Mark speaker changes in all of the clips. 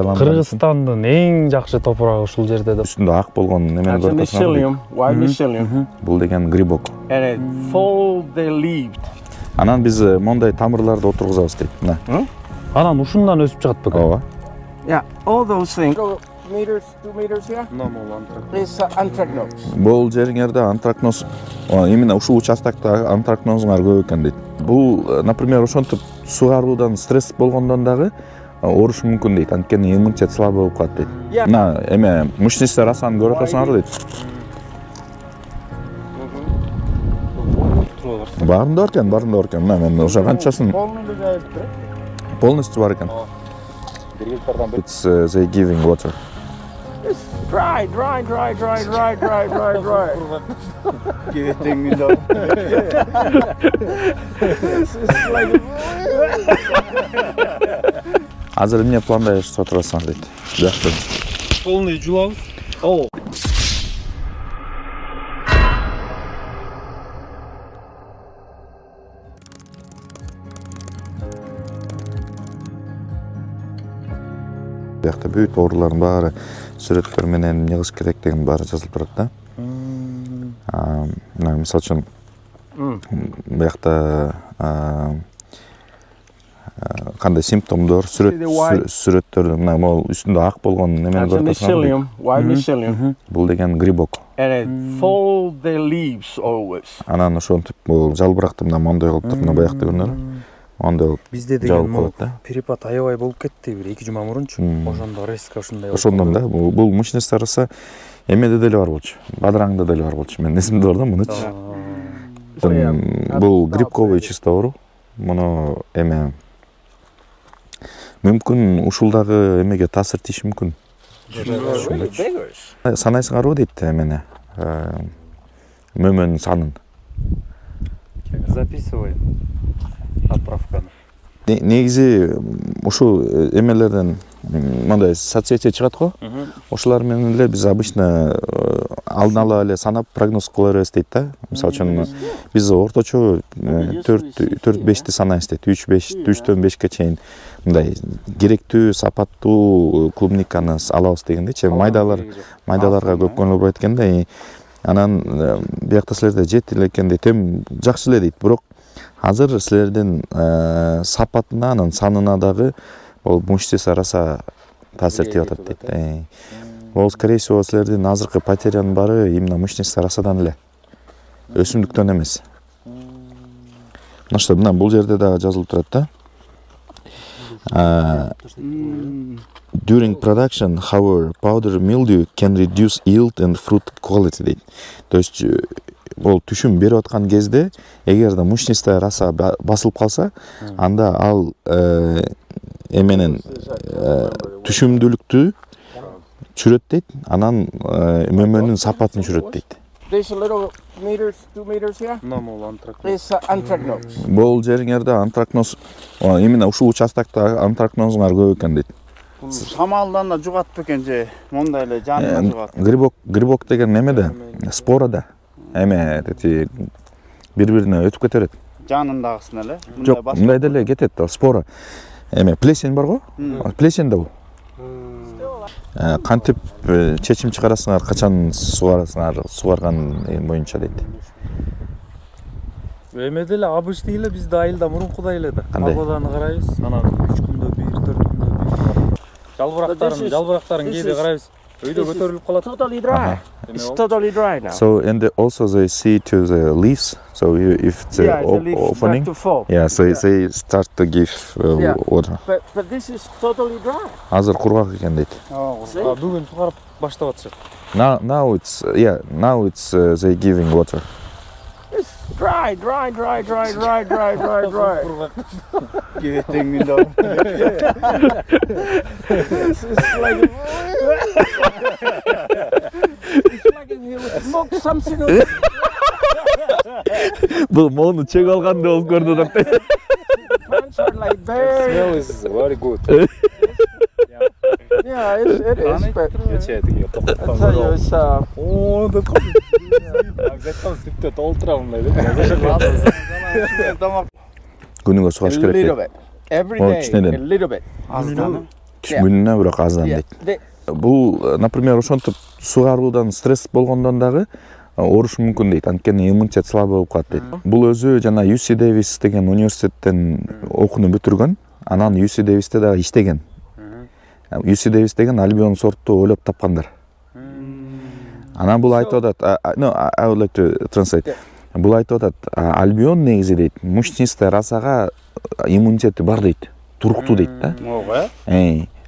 Speaker 1: Кыргызстандын эң жакшы топурагы ушул жерде деп.
Speaker 2: Üstünde ak болгон немени көрүп атасыңар.
Speaker 3: Mycelium, white mycelium.
Speaker 2: Бул деген грибок.
Speaker 3: And it full leaved.
Speaker 2: Анан биз мондай тамырларды отургузабыз дейт. Мына.
Speaker 1: Анан ушундан өсүп чыгат бекен.
Speaker 2: Ооба.
Speaker 3: Yeah, all those things. 2 meters here. This anthracnose.
Speaker 2: Бул жериңерде антракноз, именно ушул участокто антракнозуңар көп экен дейт. Бул, например, ошентип сугаруудан стресс болгондон дагы оорушу мүмкүн дейт. Анткени иммунитет слабый болуп калат дейт. Мына эме мышечный расаны көрүп атасыңар дейт. Барында бар экен. Мына мен уже канчасын полностью бар экен. It's they giving water.
Speaker 3: It's dry. Give it thing me though. This is like.
Speaker 2: Азыр эмне планда жашап отурасыңар дейт. Жакшы.
Speaker 1: Полный жулабыз. О.
Speaker 2: Бuyakta бүт оорулардын баары сүрөттөр менен эмне кылыш керек деген баары жазылып турат да. Мына мисалы үчүн буякта кандай симптомдор, сүрөттөрдү мына могул үстүндө ак болгон немени көрүп атасыңар.
Speaker 3: White mycelium.
Speaker 2: Бул деген грибок.
Speaker 3: And it fold the leaves always.
Speaker 2: Анан ошентип бул жалбыракты мына мондой кылып туруп, мына буякта көрүнөр. Мондой кылып.
Speaker 1: Бизде деген могу перепад аябай болуп кетти, бир 2 жума мурунчу. Ошондо резко ушундай.
Speaker 2: Ошондон да бул мышечный раса эмеде деле бар болчу. Бадыраңда деле бар болчу. Мен эсимде бар да мунучу. Бул грибковый чисто оору. Муну эме мүмкүн ушул дагы эмеге таасир тийиши мүмкүн. Санайсыңарбы дейт эмени? Мөмөнүн санын.
Speaker 1: Записывай. Отправканы.
Speaker 2: Негизи ушул эмелерден мындай соцсетия чыгат го. Ошолар менен эле биз обычно алдын ала эле санап прогноз кыла беребиз дейт да. Мисалы үчүн биз орточо 4-5ти санайбыз дейт. 3-5, 3-5ке чейин мындай керектүү, сапаттуу клубниканы алабыз дегендейчи. Майдаларга көп көңүл бурат экен да. Анан биякта силерде жетти эле экен дейт. Жакшы эле дейт. Бирок азыр силердин сапатына, анын санына дагы бул мышечный раса таасир тийип атат дейт. Ол скорее всего силердин азыркы потерянын баары именно мышечный расадан эле. Өсүмдүктөн эмес. Мына бул жерде дагы жазылып турат да. During production, however, powder mildew can reduce yield and fruit quality дейт. То есть ол түшүм берип аткан кезде эгерде мышечный раса басылып калса, анда ал эменин түшүмдүүлүктү чүрөт дейт, анан мөмөнүн сапатын чүрөт дейт.
Speaker 3: There's a little 2 meters here. This anthracnose.
Speaker 2: Бул жериңерде антракноз, именно ушул участокто антракнозуңар көп экен дейт.
Speaker 4: Шамалдан да жугат бекен же, мондай эле жанына жугат.
Speaker 2: Грибок деген немеде? Спорада. Эме дети бири-бирине өтүп кете берет.
Speaker 4: Жанындагысын эле.
Speaker 2: Жок, мындай деле кетет да, спора. Эме плесень бар го? Плесень да бул. Кантип чечим чыгарасыңар, качан сугарган боюнча дейт.
Speaker 1: Эме деле обычный эле бизде айылда мурункудай эле да. Погоданы карайбыз, анан 3 күндө 1, 4 күндө 1. Жалбырактарын кээде карайбыз. Өйдө көтөрүлүп калат.
Speaker 3: Totally dry. It's totally dry now.
Speaker 2: So and also they see to the leaves. So if it's opening, so they start to give water.
Speaker 3: But this is totally dry.
Speaker 2: Азыр кургак экен дейт.
Speaker 1: Бүгүн сугарып баштап атышат.
Speaker 2: Now it's they giving water.
Speaker 3: It's dry.
Speaker 4: Give it thing me though.
Speaker 3: This is like. It's like if you smoke something.
Speaker 2: Бул мону чек алганда болуп көрдү да.
Speaker 3: Plants are like very.
Speaker 1: Smell is very good.
Speaker 3: Yeah, it is. But I tell you, it's
Speaker 2: Күнүгө сугаш керек.
Speaker 3: Every day, a little bit.
Speaker 2: киш күнүнө бирок аздан дейт. Бул, например, ошентип сугаруудан стресс болгондон дагы оорушу мүмкүн дейт. Анткени иммунитет слабый болуп калат дейт. Бул өзү жана UC Davis деген университеттен окууну бүтүргөн, анан UC Davisте дагы иштеген. UC Davis деген альбион сортту ойлоп тапкандар. Анан бул айтып атат, I would like to translate. Бул айтып атат, альбион негизи дейт, мучнистый расага иммунитети бар дейт, туруктуу дейт да.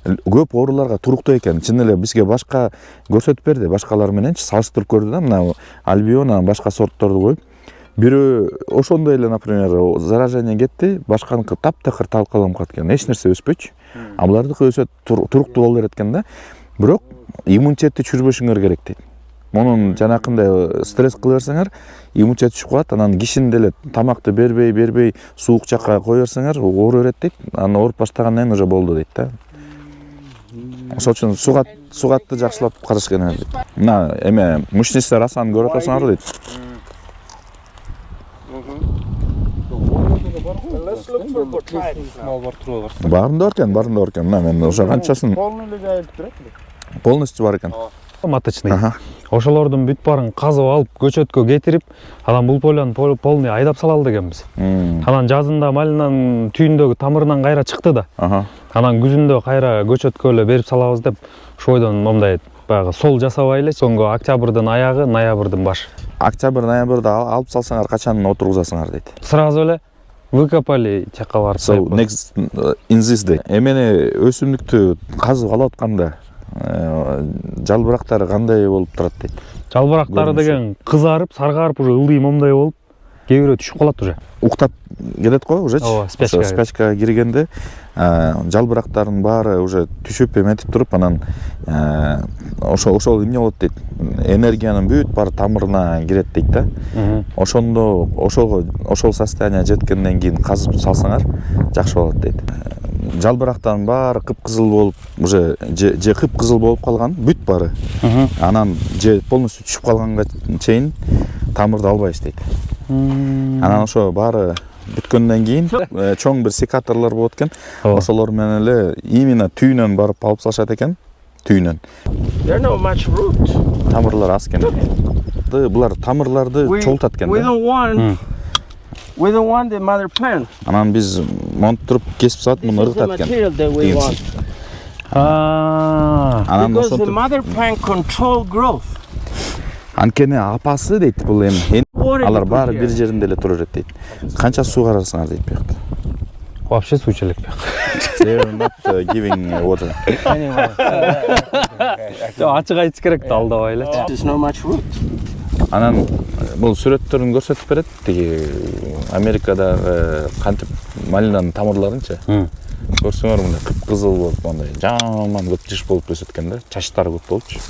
Speaker 2: Көп ооруларга туруктуу экен. Чын эле бизге башка көрсөтүп берди, башкалар мененчи салыштырып көрдү да, мына альбион анан башка сортторду коюп. Бирөө ошондой эле, например, заражение кетти, башканыкы таптакыр талкаланып калат экен. Эч нерсе өспөйчү. А булардыкы өсөт, туруктуу боло берет экен да. Бирок иммунитетти чүрбөшүңөр керек дейт. Мунун жанакындай стресс кыла берсеңер, иммунитет түшүп калат, анан кишини деле тамакты бербей суук жакка кое берсеңер, ооруп берет дейт. Анан ооруп баштагандан кийин уже болду дейт да. Ошол үчүн сугатты жакшылап караш керек дейт. Мына эме мучнистый расаны көрүп атасыңар дейт. Баарында бар экен. Мына мен ошо канчасын полностью бар экен.
Speaker 1: Маточный. Ошолордун бүт баарын казып алып, көчөткө кетирип, анан бул поляны полный айдап салалы дегенбиз. Анан жазында малинанын түйүндөгү тамырынан кайра чыкты да. Анан күзүндө кайра көчөткө эле берип салабыз деп, ошойдон момдай баягы сол жасабай эле, соңго октябрдын аягы, ноябрдын башы.
Speaker 2: Октябрь, ноябрда алып салсаңар качан отургузасыңар дейт.
Speaker 1: Сразу эле выкопали, чакка барып.
Speaker 2: So next in this day. Эмени өсүмдүктү казып алып атканда жалбырактары кандай болуп турат дейт.
Speaker 1: Жалбырактары деген кызарып, саргарып, уже ылдый момдай болуп, кээ бирөө түшүп калат уже.
Speaker 2: Уктап кетет го уже.
Speaker 1: Спячкага
Speaker 2: киргенде жалбырактардын баары уже түшүп эметип туруп, анан ошол эмне болот дейт. Энергиянын бүт баары тамырына кирет дейт да. Ошондо ошол состояние жеткенден кийин казып салсаңар жакшы болот дейт. Жалбырактардын баары кыпкызыл болуп, уже же кыпкызыл болуп калган, бүт баары. Анан же полностью түшүп калганга чейин тамырды албайбыз дейт. Анан ошо баары бүткөндөн кийин чоң бир секаторлор болот экен. Ошолор менен эле именно түйүнөн барып алып салышат экен. Түйүнөн. Тамырлар аз экен. Булар тамырларды чогултат экен да.
Speaker 3: We don't want the mother plant.
Speaker 2: Анан биз монтуп туруп кесип салат, муну ыргытат экен.
Speaker 3: Because the mother plant control growth.
Speaker 2: Анткени апасы дейт, бул эми алар баары бир жеринде эле тура берет дейт. Канча суу карасыңар дейт бияқта.
Speaker 1: Вообще суу челек бияқта.
Speaker 2: They are not giving water.
Speaker 1: Ачык айтыш керек да, алдабай эле.
Speaker 3: There's no much root.
Speaker 2: Анан бул сүрөттөрүн көрсөтүп берет, тиги Америкадагы кантип малинанын тамырларынчы. Көрсөңөр мындай кыпкызыл болуп, мындай жаман көп жыш болуп өсөт экен да, чачтары көп болупчу.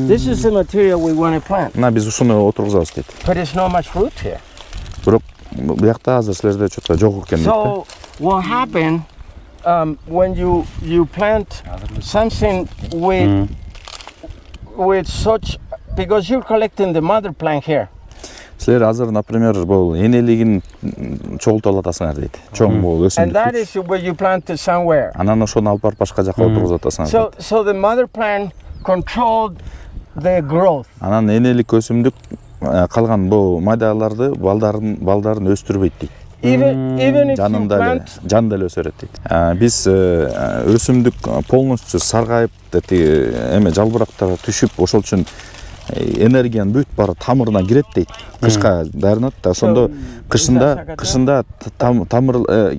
Speaker 3: This is the material we want to plant.
Speaker 2: Мына биз ушуну отургузабыз дейт.
Speaker 3: But there's no much root here.
Speaker 2: Бирок биякта азыр силерде чөтө жок экен дейт.
Speaker 3: So what happen when you plant something with such, because you're collecting the mother plant here.
Speaker 2: Силер азыр, например, бул энелигин чогултуп атасыңар дейт. Чоң бул өсүмдүк.
Speaker 3: And that is where you plant it somewhere.
Speaker 2: Анан ошону алып барып башка жакка отургузуп атасыңар.
Speaker 3: So the mother plant controlled the growth.
Speaker 2: Анан энелик өсүмдүк калган бул майдаларды, балдарын өстүрбөйт дейт.
Speaker 3: Even if you plant,
Speaker 2: жанында эле өсөрөт дейт. Биз өсүмдүк полностью саргайып, эме жалбырактар түшүп, ошол үчүн энергиянын бүт баары тамырына кирет дейт. Кышка дарынат да, ошондо кышында тамыр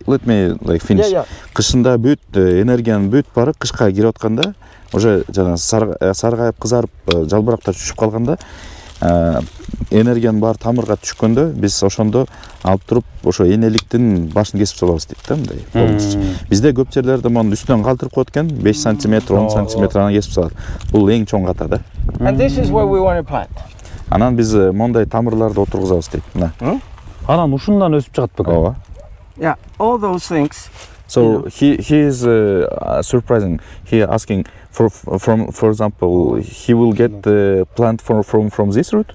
Speaker 2: let me like finish. Кышында бүт энергиянын бүт баары кышка кирип атканда, уже жана саргайып кызарып жалбырактар түшүп калганда, энергиянын баары тамырга түшкөндө биз ошондо алып туруп ошо энеликтин башын кесип салабыз дейт да, мындай полностью. Бизде көп жерлерде муну үстүнөн калтырып коет экен, 5 см, 10 см анан кесип салат. Бул эң чоң ката да.
Speaker 3: And this is where we want to plant.
Speaker 2: Анан биз мондай тамырларды отургузабыз дейт. Мына.
Speaker 1: Анан ушундан өсүп чыгат бекен.
Speaker 2: Ооба.
Speaker 3: Yeah, all those things.
Speaker 2: So he is surprising. He asking for example, he will get the plant from this root?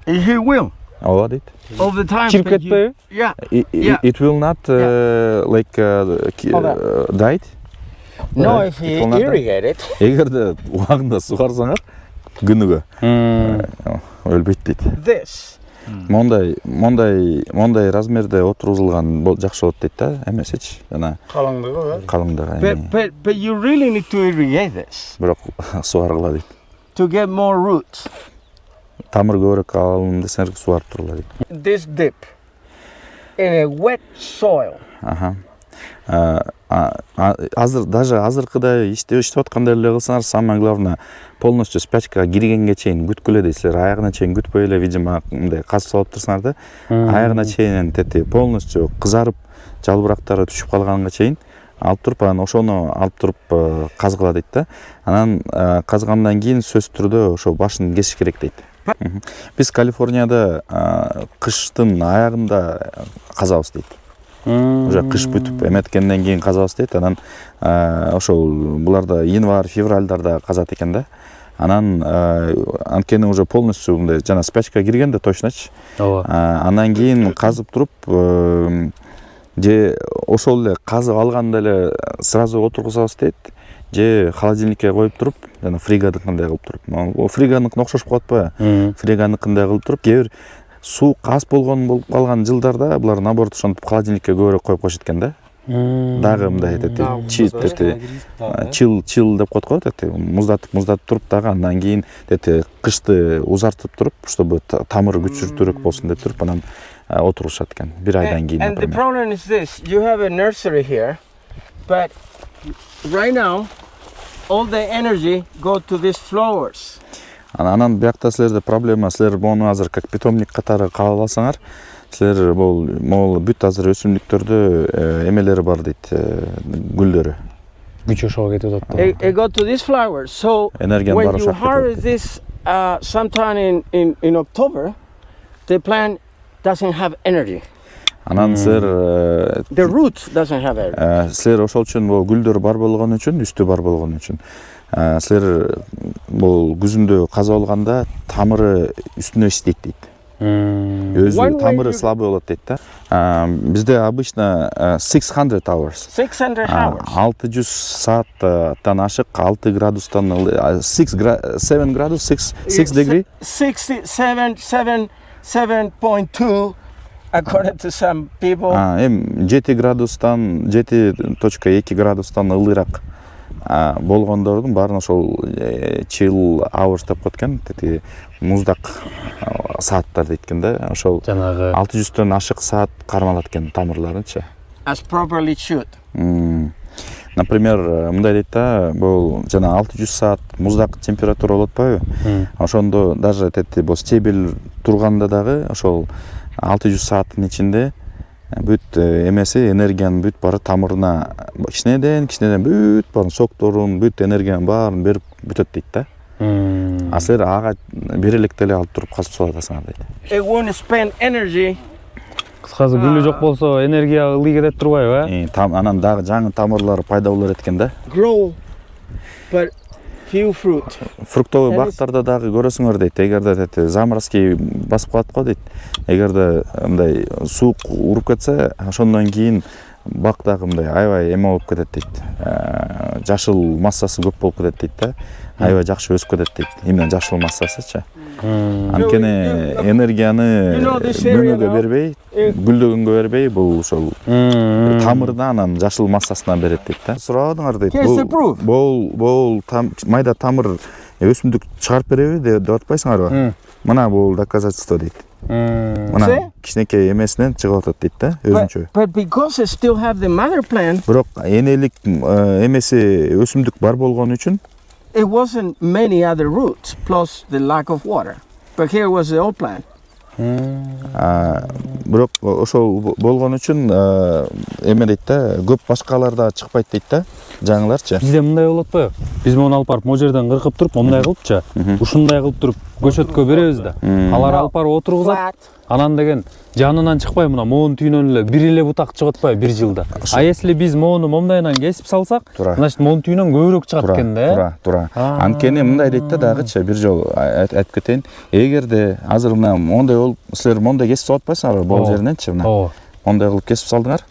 Speaker 3: He will.
Speaker 2: Ооба дейт.
Speaker 3: All the time.
Speaker 1: Чирип кетпейби?
Speaker 3: Yeah.
Speaker 2: It will not like die.
Speaker 3: No, if you
Speaker 2: Tonlarda.
Speaker 3: irrigate it,
Speaker 2: Эгерде убагында сугарсаңар күнүгө өлбөйт дейт.
Speaker 3: this.
Speaker 2: Мондай размерде отургузулган жакшы болот дейт да, эмесичи жана калыңдыгы.
Speaker 3: But you really need to irrigate this
Speaker 2: Бирок сугаргыла дейт.
Speaker 3: to get more roots.
Speaker 2: Тамыр көбүрөөк алым десеңер сугарып тургула дейт.
Speaker 3: This dip in a wet soil.
Speaker 2: Даже азыркыдай иштеп аткандай эле кылсаңар, самое главное полностью спячкага киргенге чейин күткүлө дейсиздер. Аягына чейин күтпөй эле, видимо, мындай каз салып турсаңар да, аягына чейин тети полностью кызарып, жалбырактары түшүп калганга чейин алып туруп, анан ошону алып туруп казгыла дейт да. Анан казгандан кийин сөзсүз түрдө ошо башын кесиш керек дейт. Биз Калифорнияда кыштын аягында казабыз дейт. Уже кыш бүтүп эметкенден кийин казабыз дейт. Анан ошол буларда январь, февральдарда казат экен да. Анан анткени уже полностью мындай жана спячка киргенде точночу. Анан кийин казып туруп же ошол эле казып алганда эле сразу отургузабыз дейт. Же холодильникке коюп туруп, жана фригадыкындай кылып туруп. Фриганыкына окшошуп калат баягы. Фриганыкындай кылып туруп, кээ бир суу аз болуп калган жылдарда булар наоборот ошентип холодильникке көбүрөөк коюп коюшат экен да. Дагы мындай чил деп коет го, муздатып туруп дагы андан кийин кышты узартып туруп, чтобы тамыры күчүртүүрөөк болсун деп туруп анан отурушат экен. Бир айдан кийин.
Speaker 3: And the problem is this: you have a nursery here, but right now all the energy go to these flowers.
Speaker 2: Анан биякта силерде проблема, силер буну азыр как питомник катары кабыл алсаңар, силер могул бүт азыр өсүмдүктөрдө эмелери бар дейт, гүлдөрү.
Speaker 1: Күч ошого кетип атат.
Speaker 3: They go to these flowers. So
Speaker 2: Энергияны
Speaker 3: when
Speaker 2: баары
Speaker 3: you
Speaker 2: ошо кетип
Speaker 3: harvest this sometime in October, the plant doesn't have energy.
Speaker 2: Анан силер
Speaker 3: The roots doesn't have energy.
Speaker 2: силер ошол үчүн бул гүлдөр бар болгон үчүн, үстү бар болгон үчүн силер бул күзүндө казып алганда тамыры үстүнө иштейт дейт. Өзү тамыры слабый болот дейт да. Бизде обычно 600 hours.
Speaker 3: 600 hours.
Speaker 2: 600 сааттан ашык 6 градустан 7 градус 6 degree
Speaker 3: 7.2 according to some people.
Speaker 2: Эми 7 градустан 7.2 градустан ылыйраак болгондордун баарын ошол chill hours деп коет экен, тети муздак сааттар дейт экен да. Ошол
Speaker 1: Жанагы
Speaker 2: 600төн ашык саат кармалат экен тамырларынчы.
Speaker 3: As properly should.
Speaker 2: Например, мындай дейт да, бул жана 600 саат муздак температура болуп атпайбы? Ошондо даже тети бул стебель турганда дагы ошол 600 сааттын ичинде бүт эмеси энергиянын бүт баары тамырына кичинеден бүт баарын сокторун, бүт энергиянын баарын берип бүтөт дейт да. А силер ага бере электе эле алып туруп казып салып атасыңар дейт.
Speaker 3: It won't spend energy.
Speaker 1: кыскасы гүлү жок болсо энергия ылый кетет турбайбы,
Speaker 2: Анан дагы жаңы тамырлар пайда болор экен да.
Speaker 3: Grow, but few fruit.
Speaker 2: Фруктовый бактарда дагы көрөсүңөр дейт. Эгерде заморозки басып калат го дейт. Эгерде мындай суук уруп кетсе, ошондон кийин бак дагы мындай аябай эме болуп кетет дейт. Жашыл массасы көп болуп кетет дейт да. Аябай жакшы өсүп кетет дейт. Именно жашыл массасычы. Анткени энергияны мөңгөгө бербей, гүлдөгөнгө бербей, бул ошол тамырынан, анан жашыл массасынан берет дейт да. Сурабадыңар дейт. Бул майда тамыр өсүмдүк чыгарып береби деп атпайсыңарбы? Мына бул доказательство дейт. Мына кичинекей эмесинен чыгып атат дейт да, өзүнчө.
Speaker 3: But because it still have the mother plant,
Speaker 2: Бирок энелик эмеси өсүмдүк бар болгон үчүн
Speaker 3: it wasn't many other roots plus the lack of water. But here was the old plant.
Speaker 2: Бирок ошол болгон үчүн эме дейт да, көп башкаларда чыкпайт дейт да, жаңыларчы.
Speaker 1: Бизде мындай болот атпайбы? Биз мону алып барып могу жерден кыркып туруп, мындай кылыпчы, ушундай кылып туруп көчөткө беребиз да. Алар алып барып отургузат. Анан деген жанынан чыкпай, мына моонун түйүнөн эле бир эле бутак чыгып атпайбы бир жылда. А если биз моуну момдайынан кесип салсак, значит моунун түйүнөн көбүрөөк чыгат экен да.
Speaker 2: Туура. Анткени мындай дейт да дагычы, бир жолу айтып кетейин. Эгерде азыр мына мондай болуп, силер мондай кесип салып атпайсыңарбы бол жериненчи мына. Мондай кылып кесип салдыңар.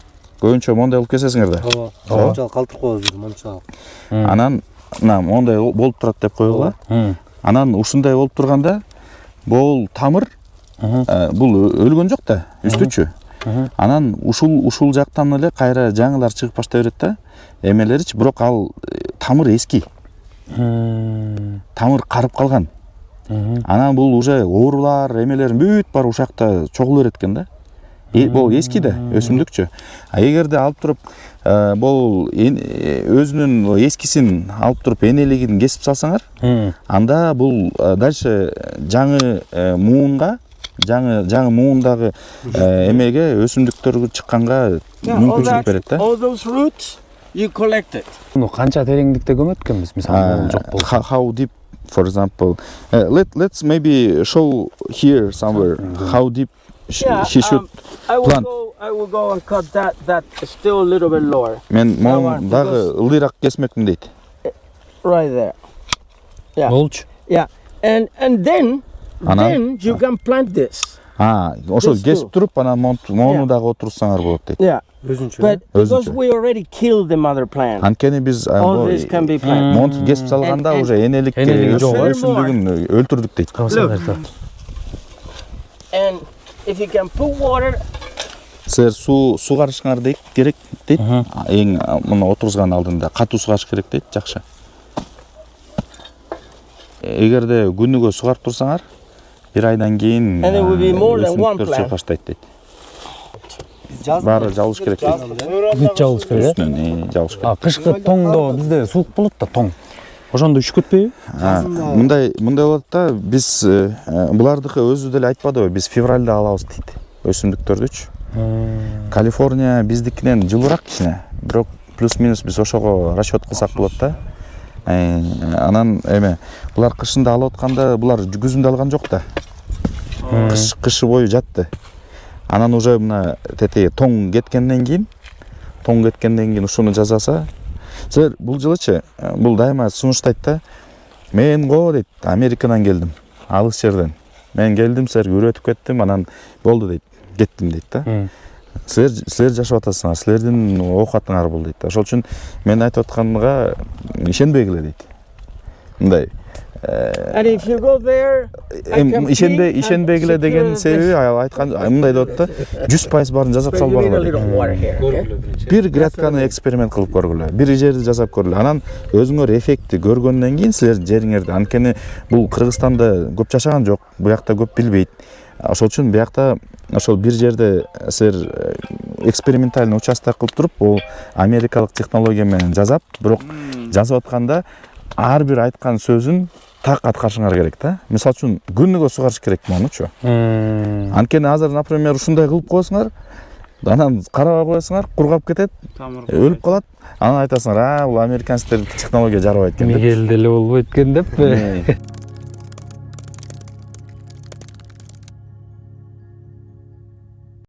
Speaker 2: көбүнчө мондай болуп кетесиңер да.
Speaker 5: ооба мончалык калтырып коебуз бир мончалык.
Speaker 2: Анан мына мондай болуп турат деп коелу. Анан ушундай болуп турганда бул тамыр бул өлгөн жок да, үстүчү. Анан ушул жактан эле кайра жаңылар чыгып баштай берет да. Эмелеричи, бирок ал тамыр эски. Тамыр карып калган. Анан бул уже оорулар, эмелер бүт бар ушакта чогула берет экен да. Бул эски да, өсүмдүкчү. Эгерде алып туруп бул өзүнүн эскисин алып туруп энелигин кесип салсаңар, анда бул дальше жаңы муундагы эмеге өсүмдүктөргө чыкканга мүмкүнчүлүк берет да.
Speaker 3: All those roots you collected.
Speaker 1: Муну канча тереңдикте көмөт экенбиз, мисалы жок болсо.
Speaker 2: How deep, for example, let's maybe show here somewhere how deep she should plant.
Speaker 3: I will go and cut that still a little bit lower.
Speaker 2: Мен монун дагы ылдыйраак кесмекмин дейт.
Speaker 3: Right there. Yeah.
Speaker 1: Болчу.
Speaker 3: Yeah. And then you can plant this.
Speaker 2: Ошо кесип туруп анан мону дагы отурсаңар болот дейт.
Speaker 3: Yeah.
Speaker 5: Өзүнчө.
Speaker 3: But because we already killed the mother plant.
Speaker 2: Анткени биз
Speaker 3: All this can be planted.
Speaker 2: монту кесип салганда уже энелик өсүмдүгүн өлтүрдүк дейт.
Speaker 3: And if you can put water.
Speaker 2: Силер суу карышыңар керек дейт. Эң муну отурган алдында катуу суу карыш керек дейт, жакшы. Эгерде күнүгө сугарып турсаңар, бир айдан кийин өсүмдүктөр чыгып баштайт дейт. Баары жабылыш керек дейт.
Speaker 1: Бүт жабылыш керек.
Speaker 2: Жабылыш керек.
Speaker 1: Кышкы тоңдо бизде суук болот да, тоң. Ошондо üşкөтпөйбү?
Speaker 2: Мындай болот да, биз булардыкы өзү деле айтпадыбы, биз февралда алабыз дейт өсүмдүктөрдүчү. Калифорния биздикинен жылуураак кичине, бирок плюс-минус биз ошого расчет кылсак болот да. Анан булар кышында алып атканда, булар күзүндө алган жок да. Кышы бою жатты. Анан уже мына тетеги тоң кеткенден кийин ушуну жасаса, силер бул жылычы, бул дайыма сунуштайт да. Мен дейт, Америкадан келдим, алыс жерден. Мен келдим, силерге үйрөтүп кеттим, анан болду дейт, кеттим дейт да. Силер жашап атасыңар, силердин оокатыңар бул дейт. Ошол үчүн мен айтып атканга ишенбегиле дейт. Мындай.
Speaker 3: And if you go there,
Speaker 2: ишенбегиле деген себеби айткан мындай деп атты. 100% барын жасап салып баргыла. Бир грядканы эксперимент кылып көргүлө. Бир жерди жасап көргүлө. Анан өзүңөр эффектти көргөндөн кийин силер жериңерди, анткени бул Кыргызстанда көп жашаган жок, буякта көп билбейт. Ошол үчүн буякта ошол бир жерде силер экспериментальный участок кылып туруп, бул америкалык технология менен жасап, бирок жасап атканда ар бир айткан сөзүн так аткарышыңар керек да. Мисалы үчүн күнүгө сугарыш керек монучу. Анткени азыр, например, ушундай кылып коесуңар, анан карабай коесуңар, кургап кетет, өлүп калат. Анан айтасыңар, бул американецтер технология жарабайт экен деп.
Speaker 1: Мигелде эле болбойт экен деп.